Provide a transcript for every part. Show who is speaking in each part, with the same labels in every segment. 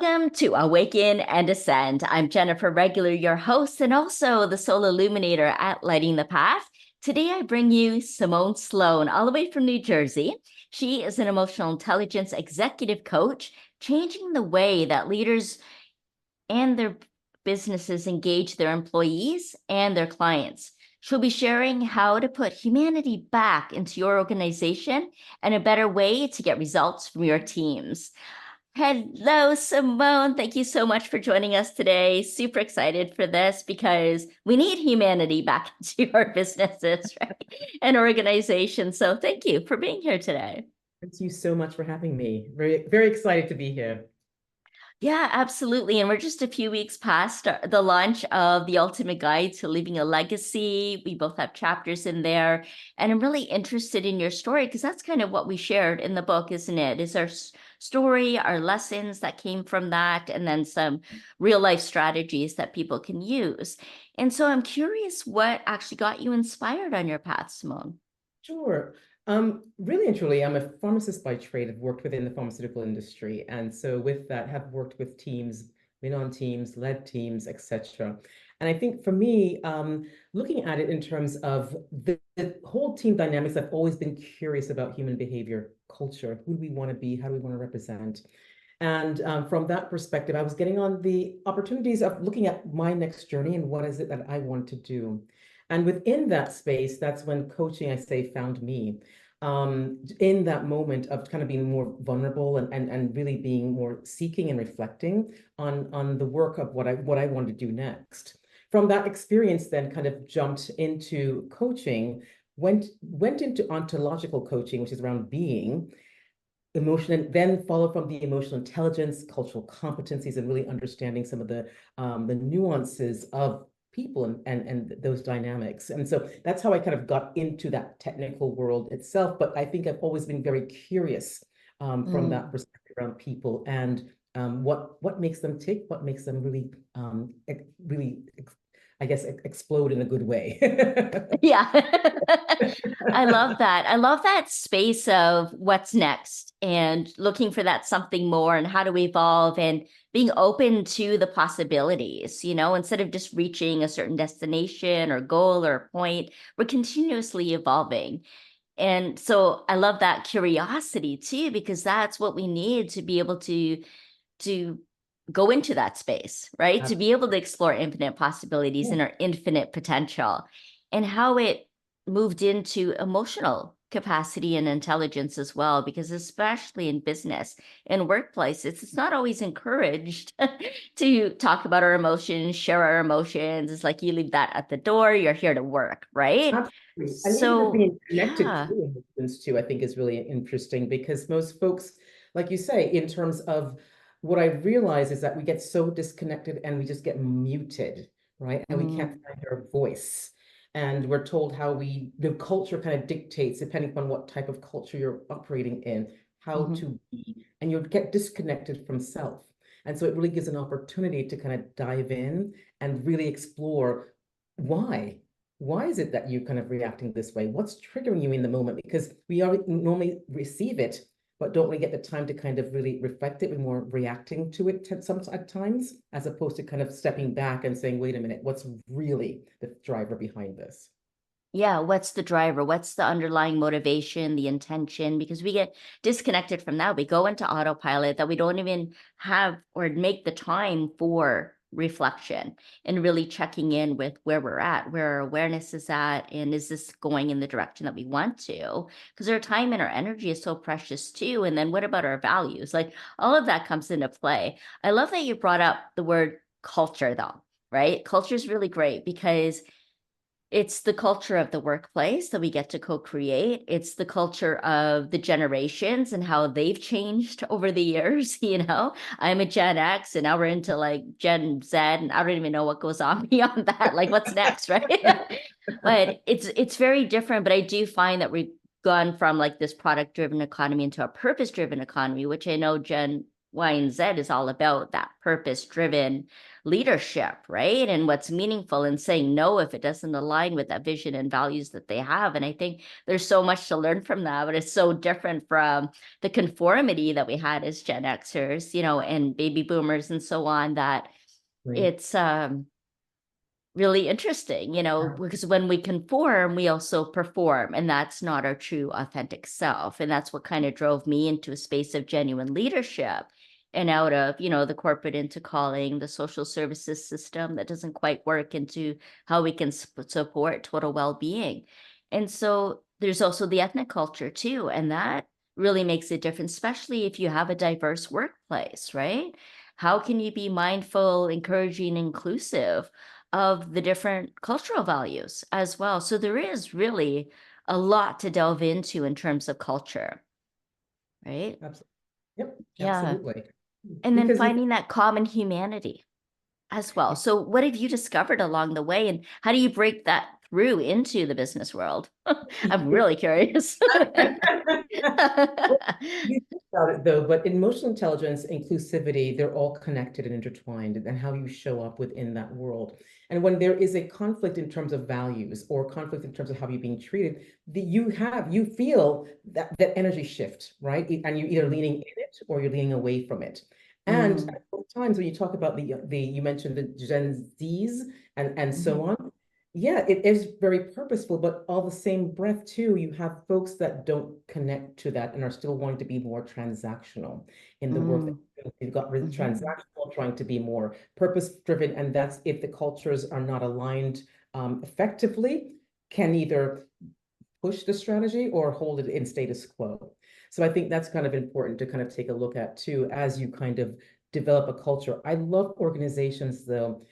Speaker 1: Welcome to Awaken and Ascend. I'm Jennifer Regular, your host, and also the Soul Illuminator at Lighting the Path. Today, I bring you Simone Sloan, all the way from New Jersey. She is an emotional intelligence executive coach, changing the way that leaders and their businesses engage their employees and their clients. She'll be sharing how to put humanity back into your organization and a better way to get results from your teams. Hello, Simone. Thank you so much for joining us today. Super excited for this because we need humanity back into our businesses, right? And organizations. So thank you for being here today.
Speaker 2: Thank you so much for having me. Very, very excited to be here.
Speaker 1: Yeah, absolutely. And we're just a few weeks past the launch of The Ultimate Guide to Leaving a Legacy. We both have chapters in there. And I'm really interested in your story because that's kind of what we shared in the book, isn't it? Is our story, our lessons that came from that, and then some real life strategies that people can use. And so I'm curious what actually got you inspired on your path, Simone.
Speaker 2: Sure. Really and truly, I'm a pharmacist by trade. I've worked within the pharmaceutical industry. And so with that, have worked with teams, been on teams, led teams, etc. And I think for me, looking at it in terms of the whole team dynamics, I've always been curious about human behavior, culture, who do we want to be, how do we want to represent? And from that perspective, I was getting on the opportunities of looking at my next journey and what is it that I want to do. And within that space, that's when coaching, I say, found me. In that moment of kind of being more vulnerable and really being more seeking and reflecting on the work of what I want to do next. From that experience, then kind of jumped into coaching, went into ontological coaching, which is around being, emotion, and then followed from the emotional intelligence, cultural competencies, and really understanding some of the nuances of people and those dynamics. And so that's how I kind of got into that technical world itself. But I think I've always been very curious from that perspective around people and what makes them tick, what makes them really I guess explode in a good way.
Speaker 1: Yeah. I love that. I love that space of what's next and looking for that something more and how to evolve and being open to the possibilities, instead of just reaching a certain destination or goal or point, we're continuously evolving. And so I love that curiosity too, because that's what we need to be able to go into that space, right? To be able to explore infinite possibilities and our infinite potential and how it moved into emotional capacity and intelligence as well, because especially in business and workplaces, it's not always encouraged to talk about our emotions, share our emotions. It's like you leave that at the door, you're here to work, right?
Speaker 2: Absolutely. And even just
Speaker 1: So,
Speaker 2: being connected
Speaker 1: yeah.
Speaker 2: to emotions too, I think is really interesting because most folks, like you say, in terms of what I realize is that we get so disconnected and we just get muted, right? And we can't find our voice. And we're told how the culture kind of dictates, depending upon what type of culture you're operating in, how to be, and you'll get disconnected from self. And so it really gives an opportunity to kind of dive in and really explore why. Why is it that you're kind of reacting this way? What's triggering you in the moment? Because we normally receive it, but don't really get the time to kind of really reflect it. We're more reacting to it at times, as opposed to kind of stepping back and saying, wait a minute, what's really the driver behind this?
Speaker 1: Yeah, what's the driver? What's the underlying motivation, the intention? Because we get disconnected from that. We go into autopilot that we don't even have or make the time for reflection and really checking in with where we're at, where our awareness is at, and is this going in the direction that we want to? Because our time and our energy is so precious too. And then what about our values? Like all of that comes into play. I love that you brought up the word culture, though, right? Culture is really great because it's the culture of the workplace that we get to co-create. It's the culture of the generations and how they've changed over the years. I'm a Gen X and now we're into like Gen Z and I don't even know what goes on beyond that. Like what's next, right? But it's very different. But I do find that we've gone from like this product-driven economy into a purpose-driven economy, which I know Gen Y, and Z is all about that purpose-driven leadership, right? And what's meaningful, and saying no if it doesn't align with that vision and values that they have. And I think there's so much to learn from that, but it's so different from the conformity that we had as Gen Xers, and baby boomers and so on, that
Speaker 2: Right.
Speaker 1: it's really interesting, because when we conform, we also perform, and that's not our true authentic self. And that's what kind of drove me into a space of genuine leadership and out of, the corporate into calling the social services system that doesn't quite work into how we can support total well-being. And so there's also the ethnic culture too, and that really makes a difference, especially if you have a diverse workplace, right? How can you be mindful, encouraging, inclusive of the different cultural values as well? So there is really a lot to delve into in terms of culture, right?
Speaker 2: Absolutely. Yep,
Speaker 1: Yeah.
Speaker 2: absolutely.
Speaker 1: And then
Speaker 2: Because you
Speaker 1: finding that common humanity as well. So what have you discovered along the way, and how do you break that through into the business world? I'm really curious.
Speaker 2: Well, you think about it though, but emotional intelligence, inclusivity, they're all connected and intertwined, and how you show up within that world. And when there is a conflict in terms of values or conflict in terms of how you're being treated, you feel that energy shift, right? And you're either leaning in it or you're leaning away from it. And
Speaker 1: Mm,
Speaker 2: at both times when you talk about the you mentioned the Gen Zs and so
Speaker 1: mhm,
Speaker 2: on, yeah, it is very purposeful, but all the same breath too, you have folks that don't connect to that and are still wanting to be more transactional in the work that
Speaker 1: mm,
Speaker 2: you've got
Speaker 1: mhm,
Speaker 2: transactional, trying to be more purpose driven, and that's if the cultures are not aligned effectively, can either push the strategy or hold it in status quo. So I think that's kind of important to kind of take a look at too as you kind of develop a culture. I love organizations though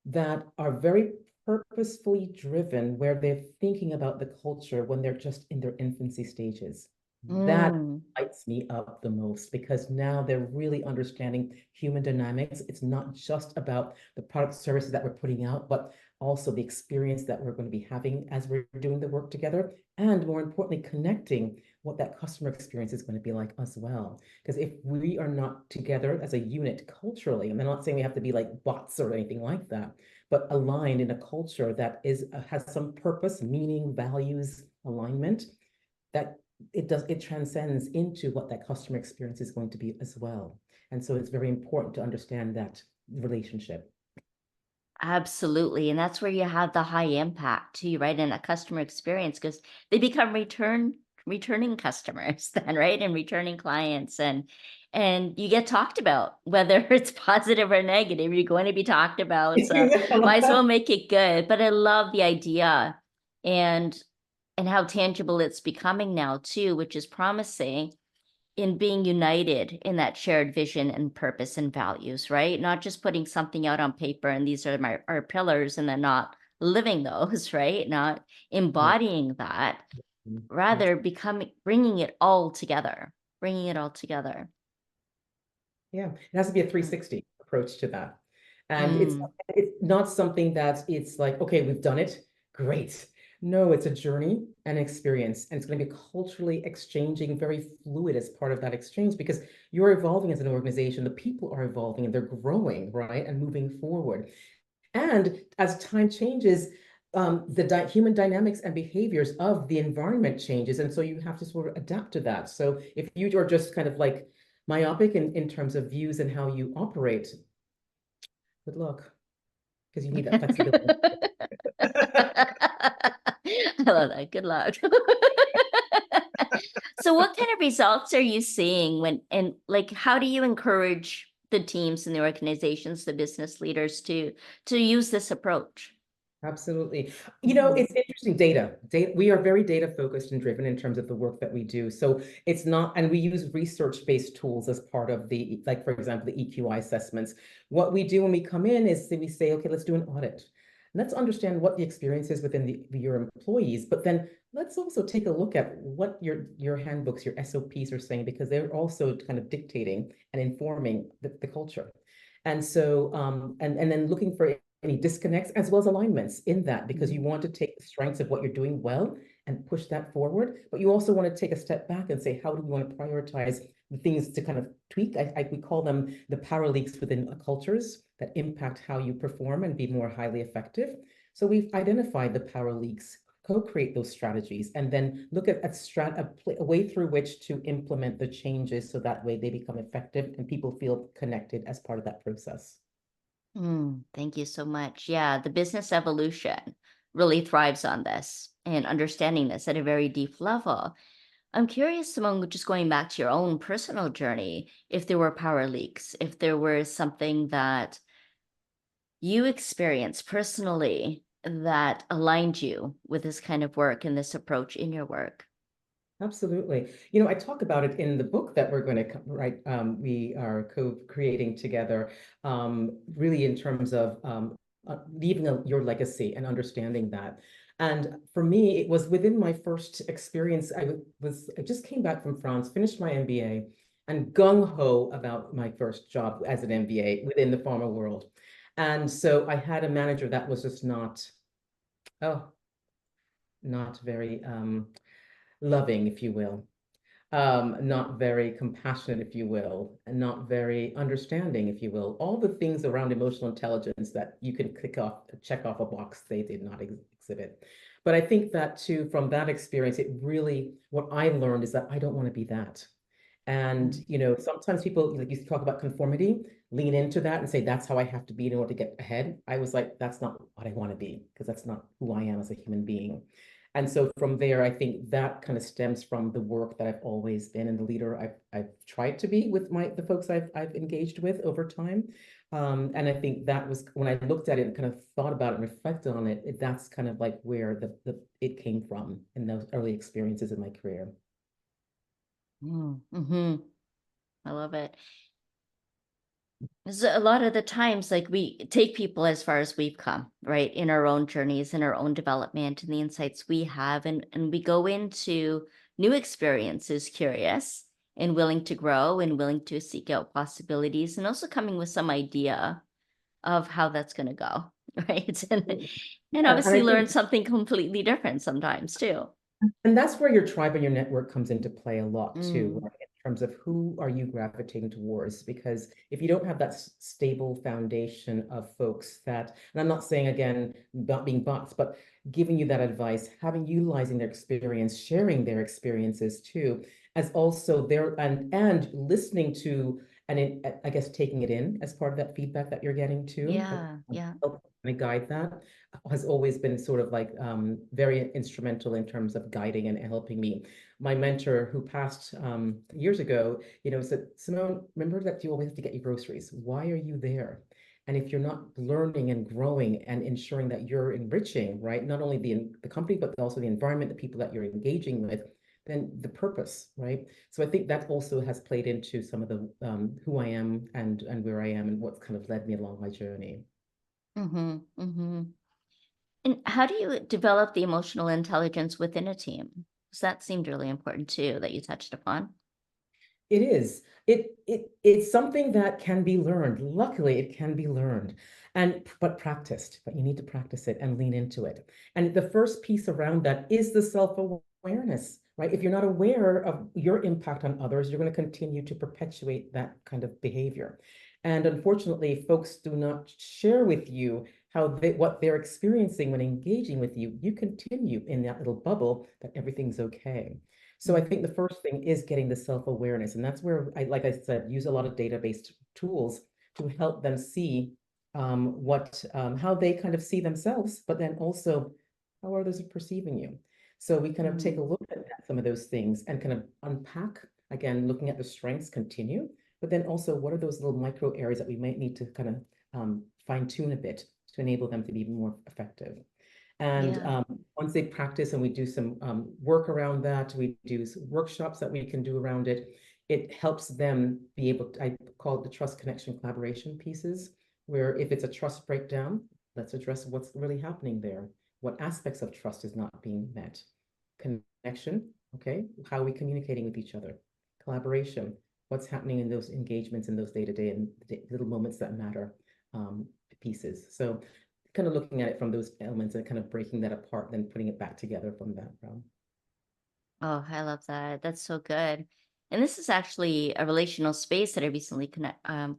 Speaker 2: that are very purposefully driven, where they're thinking about the culture when they're just in their infancy stages. That
Speaker 1: mm,
Speaker 2: lights me up the most because now they're really understanding human dynamics. It's not just about the product services that we're putting out, but also the experience that we're going to be having as we're doing the work together. And more importantly, connecting what that customer experience is going to be like as well. Because if we are not together as a unit culturally, and I'm not saying we have to be like bots or anything like that, but aligned in a culture that is has some purpose, meaning, values, alignment, that it transcends into what that customer experience is going to be as well. And so it's very important to understand that relationship.
Speaker 1: absolutely. And that's where you have the high impact too, right? And a customer experience, because they become returning customers then, right? And returning clients, and you get talked about, whether it's positive or negative, you're going to be talked about. So might as well make it good. But I love the idea, and how tangible it's becoming now too, which is promising, in being united in that shared vision and purpose and values, right? Not just putting something out on paper and these are our pillars, and then not living those, right? Not
Speaker 2: Right.
Speaker 1: embodying that,
Speaker 2: Yes.
Speaker 1: rather becoming, bringing it all together.
Speaker 2: Yeah, it has to be a
Speaker 1: Mm.
Speaker 2: 360 approach to that. And
Speaker 1: Mm.
Speaker 2: it's not something that it's like, okay, we've done it. Great. No, it's a journey and experience. And it's going to be culturally exchanging, very fluid as part of that exchange because you're evolving as an organization. The people are evolving and they're growing, right? And moving forward. And as time changes, the human dynamics and behaviors of the environment changes. And so you have to sort of adapt to that. So if you are just kind of like myopic in terms of views and how you operate, good luck, because you need that flexibility.
Speaker 1: I love that. Good luck. So what kind of results are you seeing when, and like, how do you encourage the teams and the organizations, the business leaders to use this approach?
Speaker 2: Absolutely. You know,
Speaker 1: Mhm.
Speaker 2: it's interesting data. We are very data focused and driven in terms of the work that we do. So it's not, and we use research-based tools as part of the, like, for example, the EQI assessments. What we do when we come in is we say, okay, let's do an audit. Let's understand what the experience is within your employees, but then let's also take a look at what your handbooks, your SOPs are saying, because they're also kind of dictating and informing the culture. And so, and then looking for any disconnects as well as alignments in that, because you
Speaker 1: Mhm.
Speaker 2: want to take the strengths of what you're doing well and push that forward. But you also want to take a step back and say, how do we want to prioritize the things to kind of tweak. We call them the power leaks within cultures that impact how you perform and be more highly effective. So we've identified the power leaks, co-create those strategies, and then look at a way through which to implement the changes so that way they become effective and people feel connected as part of that process.
Speaker 1: Thank you so much. Yeah, the business evolution really thrives on this and understanding this at a very deep level. I'm curious, Simone, just going back to your own personal journey, if there were power leaks, if there was something that you experienced personally that aligned you with this kind of work and this approach in your work.
Speaker 2: Absolutely. I talk about it in the book that we're going to write. We are co-creating together, really in terms of leaving your legacy and understanding that. And for me, it was within my first experience. I just came back from France, finished my MBA, and gung-ho about my first job as an MBA within the pharma world. And so I had a manager that was just oh, not very loving, if you will, not very compassionate, if you will, and not very understanding, if you will. All the things around emotional intelligence that you can check off a box, they did not exhibit. But I think that too, from that experience, what I learned is that I don't want to be that. And,
Speaker 1: Mm.
Speaker 2: sometimes people, like you talk about conformity, lean into that and say, that's how I have to be in order to get ahead. I was like, that's not what I want to be, because that's not who I am as a human being. And so from there, I think that kind of stems from the work that I've always been and the leader I've tried to be with the folks I've engaged with over time. And I think that was when I looked at it and kind of thought about it and reflected on it, that's kind of like where it came from in those early experiences in my career.
Speaker 1: Mm-hmm. I love it. So a lot of the times, like we take people as far as we've come, right, in our own journeys, in our own development, and the insights we have, and we go into new experiences curious and willing to grow and willing to seek out possibilities, and also coming with some idea of how that's going to go, right? And
Speaker 2: Yeah, and I
Speaker 1: obviously learn
Speaker 2: think
Speaker 1: something completely different sometimes too.
Speaker 2: And that's where your tribe and your network comes into play a lot too,
Speaker 1: Mm,
Speaker 2: right? In terms of who are you gravitating towards? Because if you don't have that stable foundation of folks that, and I'm not saying again, not being bots, but giving you that advice, utilizing their experience, sharing their experiences too, as also their and listening to I guess taking it in as part of that feedback that you're getting too,
Speaker 1: yeah, yeah.
Speaker 2: help kind of guide that has always been sort of like very instrumental in terms of guiding and helping me. My mentor who passed years ago, said, Simone, remember that you always have to get your groceries. Why are you there? And if you're not learning and growing and ensuring that you're enriching, right, not only the company, but also the environment, the people that you're engaging with, then the purpose, right? So I think that also has played into some of the who I am and where I am and what's kind of led me along my journey.
Speaker 1: Mm-hmm, mm-hmm. And how do you develop the emotional intelligence within a team? Because that seemed really important too, that you touched upon.
Speaker 2: It is. It's something that can be learned. Luckily, it can be learned but practiced. But you need to practice it and lean into it. And the first piece around that is the self-awareness, right? If you're not aware of your impact on others, you're going to continue to perpetuate that kind of behavior. And unfortunately, folks do not share with you what they're experiencing when engaging with you. You continue in that little bubble that everything's okay. So I think
Speaker 1: Mm,
Speaker 2: the first thing is getting the self-awareness. And that's where like I said, use a lot of data-based tools to help them see how they kind of see themselves, but then also how others are perceiving you. So we kind of take a
Speaker 1: mm,
Speaker 2: look at some of those things and kind of unpack, again, looking at the strengths, continue, but then also what are those little micro areas that we might need to kind of fine tune a bit to enable them to be more effective. And
Speaker 1: yeah.
Speaker 2: once they practice and we do some work around that, we do workshops that we can do around it, it helps them be able to, I call it the trust connection collaboration pieces, where if it's a trust breakdown, let's address what's really happening there. What aspects of trust is not being met? Connection, okay? How are we communicating with each other? Collaboration, what's happening in those engagements in those day-to-day and little moments that matter pieces. So kind of looking at it from those elements and kind of breaking that apart, then putting it back together from that realm.
Speaker 1: Oh, I love that. That's so good. And this is actually a relational space that I recently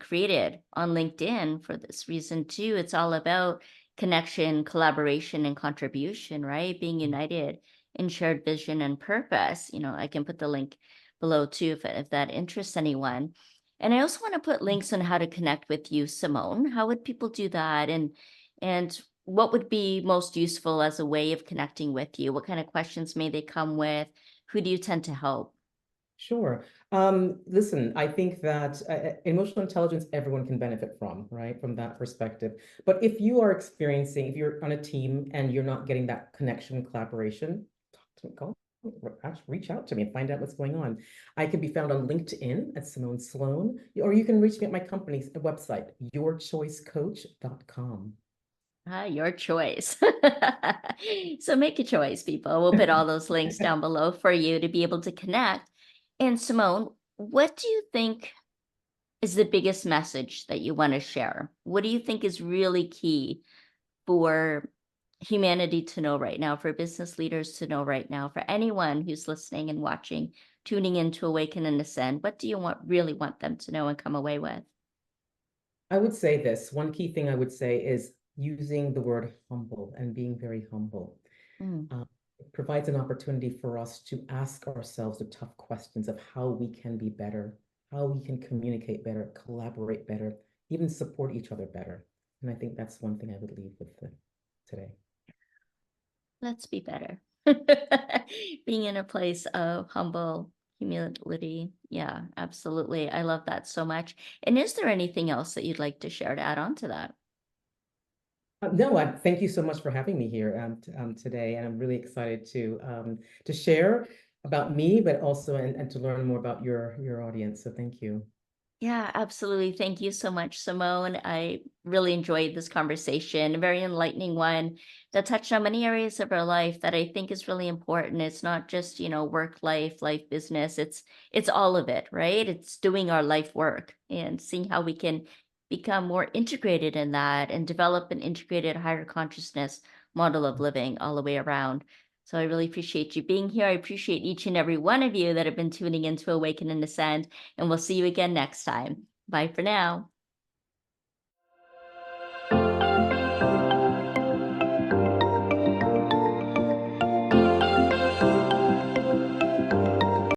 Speaker 1: created on LinkedIn for this reason too. It's all about connection, collaboration, and contribution, right? Being united in shared vision and purpose. I can put the link below too if that interests anyone. And I also want to put links on how to connect with you, Simone. How would people do that? And what would be most useful as a way of connecting with you? What kind of questions may they come with? Who do you tend to help?
Speaker 2: Sure. Listen, I think that emotional intelligence everyone can benefit from, right? From that perspective. But if you are experiencing, if you're on a team and you're not getting that connection, collaboration, talk to me, call, reach out to me and find out what's going on. I can be found on LinkedIn at Simone Sloan, or you can reach me at my company's website, yourchoicecoach.com.
Speaker 1: Your choice. So make a choice, people. We'll put all those links down below for you to be able to connect. And Simone, what do you think is the biggest message that you want to share? What do you think is really key for humanity to know right now, for business leaders to know right now, for anyone who's listening and watching, tuning in to Awaken and Ascend? What do you really want them to know and come away with?
Speaker 2: I would say this. One key thing I would say is using the word humble and being very humble.
Speaker 1: Mm.
Speaker 2: It provides an opportunity for us to ask ourselves the tough questions of how we can be better, how we can communicate better, collaborate better, even support each other better. And I think that's one thing I would leave with today.
Speaker 1: Let's be better. Being in a place of humble humility. Yeah, absolutely. I love that so much. And is there anything else that you'd like to share to add on to that?
Speaker 2: No, thank you so much for having me here today, and I'm really excited to share about me, but also and to learn more about your audience. So thank you.
Speaker 1: Yeah, absolutely. Thank you so much, Simone. I really enjoyed this conversation, a very enlightening one that touched on many areas of our life that I think is really important. It's not just, work life, life business. It's all of it, right? It's doing our life work and seeing how we can become more integrated in that and develop an integrated higher consciousness model of living all the way around. So I really appreciate you being here. I appreciate each and every one of you that have been tuning into Awaken and Ascend, and we'll see you again next time. Bye for now.